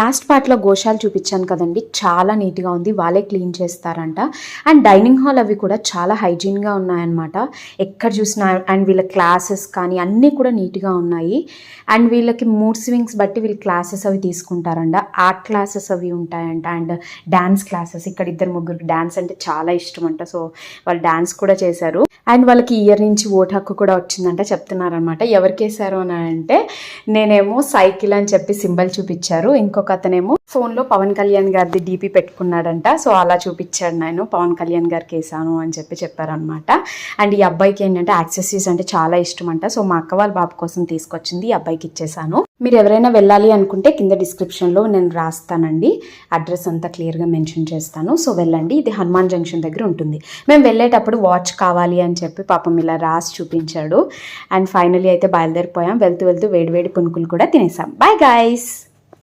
Last పార్ట్లో గోశాల చూపించాను కదండి, చాలా నీట్గా ఉంది, వాళ్ళే క్లీన్ చేస్తారంట. అండ్ డైనింగ్ హాల్ అవి కూడా చాలా హైజీన్గా ఉన్నాయన్నమాట. ఎక్కడ చూసినా అండ్ వీళ్ళ క్లాసెస్ కానీ అన్నీ కూడా నీట్గా ఉన్నాయి. అండ్ వీళ్ళకి మూడ్ స్వింగ్స్ బట్టి వీళ్ళు క్లాసెస్ అవి తీసుకుంటారంట. ఆర్ట్ క్లాసెస్ అవి ఉంటాయంట అండ్ డ్యాన్స్ క్లాసెస్. ఇక్కడ 2-3 డ్యాన్స్ అంటే చాలా ఇష్టం అంట. సో వాళ్ళు డ్యాన్స్ కూడా చేశారు. అండ్ వాళ్ళకి ఇయర్ నుంచి ఓటు హక్కు కూడా వచ్చిందంట చెప్తున్నారనమాట. ఎవరికి వేశారు అని అంటే, నేనేమో సైకిల్ అని చెప్పి సింబల్ చూపించారు, ఇంకొక అతనేమో ఫోన్లో పవన్ కళ్యాణ్ గారిది డీపీ పెట్టుకున్నాడంట. సో అలా చూపించాడు, నేను పవన్ కళ్యాణ్ గారికి వేసాను అని చెప్పి చెప్పారనమాట. అండ్ ఈ అబ్బాయికి ఏంటంటే యాక్సెసరీస్ అంటే చాలా ఇష్టం అంట. సో మా అక్క వాళ్ళ బాబు కోసం తీసుకొచ్చింది, ఈ అబ్బాయికి ఇచ్చేసాను. మీరు ఎవరైనా వెళ్ళాలి అనుకుంటే కింద డిస్క్రిప్షన్లో నేను రాస్తానండి, అడ్రస్ అంతా క్లియర్గా మెన్షన్ చేస్తాను. సో వెళ్ళండి, ఇది హనుమాన్ జంక్షన్ దగ్గర ఉంటుంది. మేము వెళ్ళేటప్పుడు వాచ్ కావాలి అని చెప్పి పాపం ఇలా రాసి చూపించాడు. అండ్ ఫైనలీ అయితే బయలుదేరిపోయాం. వెళ్తూ వెళ్తూ వేడివేడి పునుకులు కూడా తినేసాం. Bye guys.